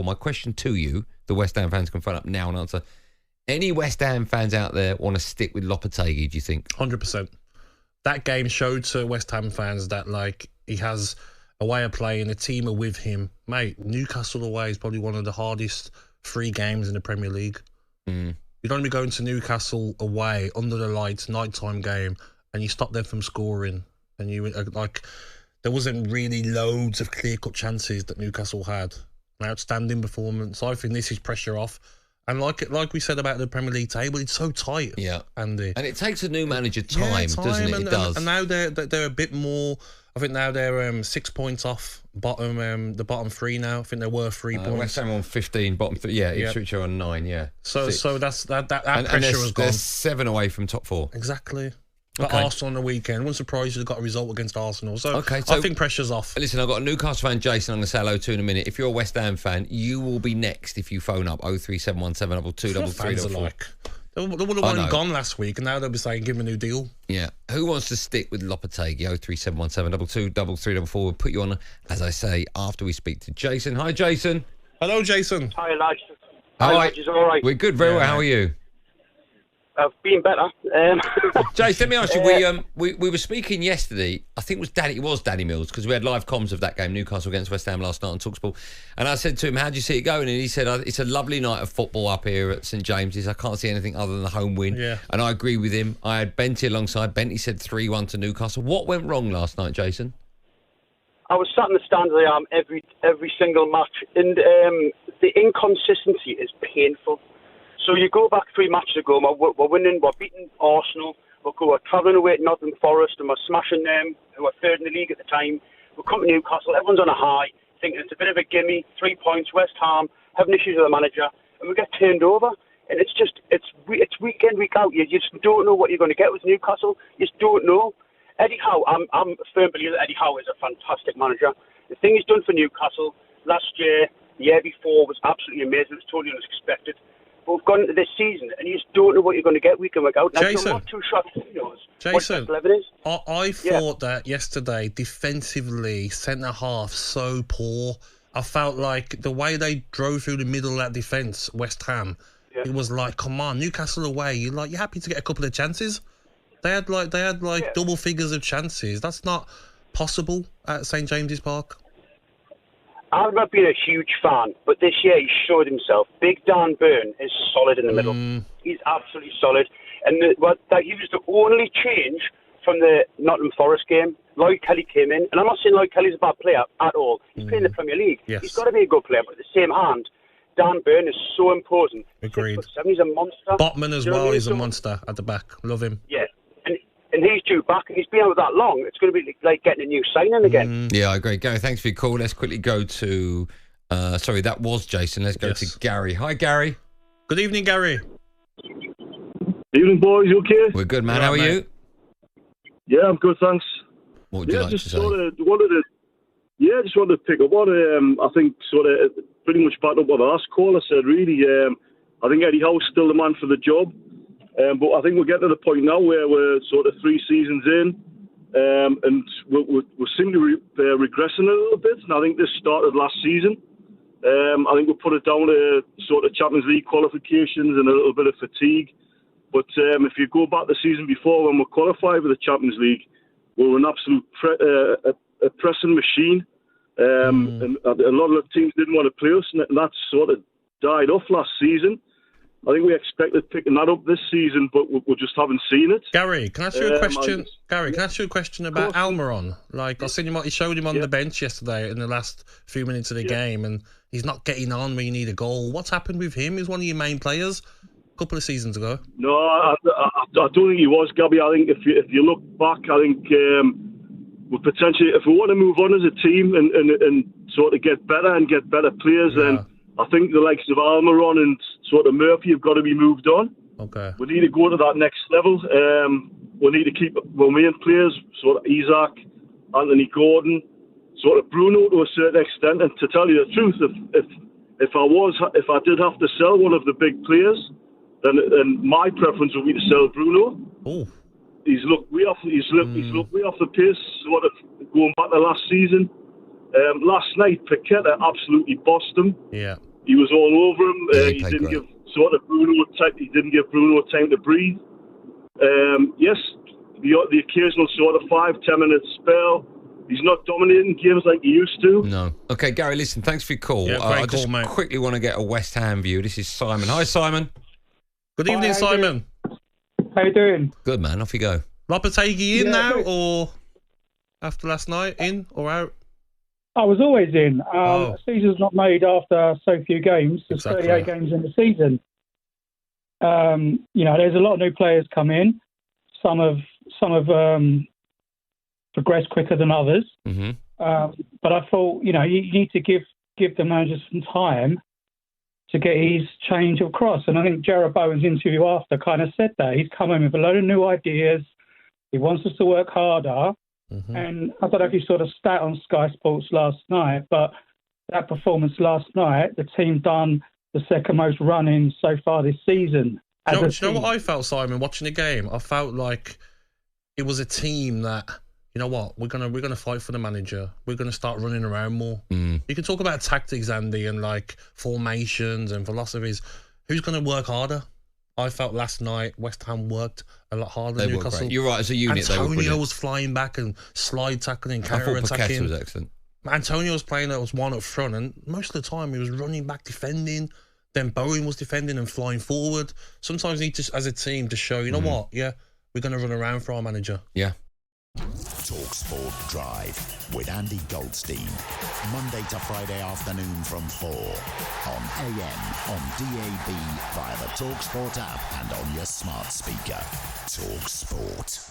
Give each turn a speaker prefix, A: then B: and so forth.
A: My question to you, the West Ham fans can phone up now and answer. Any West Ham fans out there want to stick with Lopetegui, do you think?
B: 100%. That game showed to West Ham fans that, like, he has a way of playing, a team are with him. Mate, Newcastle away is probably one of the hardest 3 games in the Premier League. You don't be going to Newcastle away, under the lights, nighttime game, and you stop them from scoring. And you, like, there wasn't really loads of clear-cut chances that Newcastle had. An outstanding performance. I think this is pressure off. And like we said about the Premier League table, it's so tight.
A: Yeah,
B: Andy.
A: And it takes a new manager time, doesn't it? It does.
B: And now they're a bit more. I think now they're 6 points off the bottom 3 now. I think they were 3 points.
A: West Ham on 15, bottom 3. Yeah, Ipswich are on 9. Yeah.
B: So that
A: and
B: pressure has gone.
A: They're 7 away from top 4.
B: Exactly. Got Arsenal on the weekend. Wasn't surprised they got a result against Arsenal. So,
A: so
B: I think pressure's off.
A: Listen, I've got a Newcastle fan, Jason, I'm going to say hello to in a minute. If you're a West Ham fan, you will be next if you phone up 03717 2233.
B: They would have won gone last week, and now they'll be saying, give him a new deal.
A: Yeah. Who wants to stick with Lopetegui? 03717 2233. We'll put you on, as I say, after we speak to Jason. Hi, Jason.
B: Hello, Jason.
C: Hi, lads.
A: Hi,
C: lads. All right.
A: We're good, very well. How are you?
C: I've been better.
A: Jason, let me ask you. We were speaking yesterday. I think it was Danny Mills, because we had live comms of that game, Newcastle against West Ham last night on talkSPORT. And I said to him, "How do you see it going?" And he said, "It's a lovely night of football up here at St James's. I can't see anything other than the home win."
B: Yeah.
A: And I agree with him. I had Benty alongside. Benty said 3-1 to Newcastle. What went wrong last night, Jason?
C: I was sat in the stands I am every single match, and the inconsistency is painful. So you go back 3 matches ago, we're winning, we're beating Arsenal, we're travelling away to Nottingham Forest, and we're smashing them, who were 3rd in the league at the time. We come to Newcastle, everyone's on a high, thinking it's a bit of a gimme, 3 points, West Ham, having issues with the manager, and we get turned over. And it's week in, week out. You just don't know what you're going to get with Newcastle. You just don't know. Eddie Howe, I'm a firm believer that Eddie Howe is a fantastic manager. The thing he's done for Newcastle last year, the year before, was absolutely amazing. It was totally unexpected. We've gone into this season, and you just don't know what you're going to get week in, week out. Now,
B: Jason,
C: I'm not too shocked.
B: Jason,
C: what 11 is.
B: I thought that yesterday, defensively, centre-half, so poor. I felt like the way they drove through the middle of that defence, West Ham, it was like, come on, Newcastle away. You're happy to get a couple of chances. They had double figures of chances. That's not possible at St James's Park.
C: I've not been a huge fan, but this year he showed himself. Big Dan Burn is solid in the middle. He's absolutely solid. And he was the only change from the Nottingham Forest game. Lloyd Kelly came in, and I'm not saying Lloyd Kelly's a bad player at all. He's playing the Premier League.
B: Yes.
C: He's got to be a good player, but at the same hand, Dan Burn is so imposing.
B: Agreed.
C: 6'7", he's a monster.
B: Botman as well is a monster at the back. Love him.
C: Yeah. And he's due back, and he's been out that long. It's going to be like getting a new signing again.
A: Yeah, I agree. Gary, thanks for your call. Let's quickly go to... sorry, that was Jason. Let's go to Gary. Hi, Gary.
B: Good evening, Gary.
D: Evening, boys. You okay?
A: We're good, man. How are you?
D: Yeah, I'm good, thanks.
A: What would you like to say?
D: Just wanted to pick up on, I think, pretty much back up what the last caller said, really. I think Eddie Howe's still the man for the job. But I think we're getting to the point now where we're sort of 3 seasons in, and we're seeming to regressing a little bit. And I think this started last season. I think we put it down to sort of Champions League qualifications and a little bit of fatigue. But if you go back the season before, when we qualified for the Champions League, we were an absolute a pressing machine. And a lot of the teams didn't want to play us, and that sort of died off last season. I think we expected picking that up this season, but we just haven't seen it.
B: Gary, can I ask you a question? Gary, can I ask you a question about Almiron? Like, I seen him. He showed him on the bench yesterday in the last few minutes of the game, and he's not getting on when you need a goal. What's happened with him? He's one of your main players a couple of seasons ago.
D: No, I don't think he was, Gabby. I think if you look back, I think we potentially, if we want to move on as a team and sort of get better players, then I think the likes of Almiron and sort of Murphy have got to be moved on.
B: Okay.
D: We need to go to that next level. We need to keep our main players, sort of Isaac, Anthony Gordon, sort of Bruno to a certain extent. And to tell you the truth, if I did have to sell one of the big players, then my preference would be to sell Bruno.
B: Oh.
D: He's looked way off the pace, sort of going back to last season. Last night, Paqueta absolutely bossed him.
B: Yeah.
D: He was all over him.
A: Yeah,
D: He didn't give Bruno time. He didn't give Bruno time to breathe. Yes, the occasional sort of 5-10 minute spell. He's not dominating games like he used to.
A: No. Okay, Gary, listen, thanks for your call.
B: Yeah, great
A: I
B: call,
A: just
B: mate.
A: quickly want to get a West Ham view. This is Simon. Hi, Simon.
B: Good evening,
E: Hi, how you
B: Simon.
E: How you doing?
A: Good, man. Off you go.
B: Lopetegui in
E: Yeah,
B: now,
E: good.
B: or after last night, in or out?
E: I was always in.
B: Oh.
E: Season's not made after so few games. There's
B: Exactly.
E: 38 games in the season. There's a lot of new players come in. Some have progressed quicker than others.
A: Mm-hmm.
E: But I thought, you need to give the manager some time to get his change across. And I think Jarrod Bowen's interview after kind of said that. He's come in with a load of new ideas. He wants us to work harder.
B: Mm-hmm.
E: And I don't know if you saw the stat on Sky Sports last night, but that performance last night, the team done the second most running so far this season.
B: Do you know what I felt, Simon, watching the game? I felt like it was a team that, you know what, we're gonna fight for the manager. We're gonna start running around more.
A: Mm.
B: You can talk about tactics, Andy, and like formations and philosophies. Who's gonna work harder? I felt last night West Ham worked a lot harder than
A: They were
B: Newcastle.
A: great. You're right, as a unit, they were
B: Antonio
A: brilliant.
B: was flying back and slide tackling,
A: I thought
B: counter
A: Paqueta
B: attacking.
A: was excellent.
B: Antonio was playing that was one up front, and most of the time he was running back defending. Then Bowen was defending and flying forward. Sometimes you need to, as a team, to show, you know what? Yeah, we're going to run around for our manager.
A: Yeah.
F: talkSPORT Drive with Andy Goldstein. Monday to Friday afternoon from 4 on AM, on DAB, via the talkSPORT app and on your smart speaker. talkSPORT.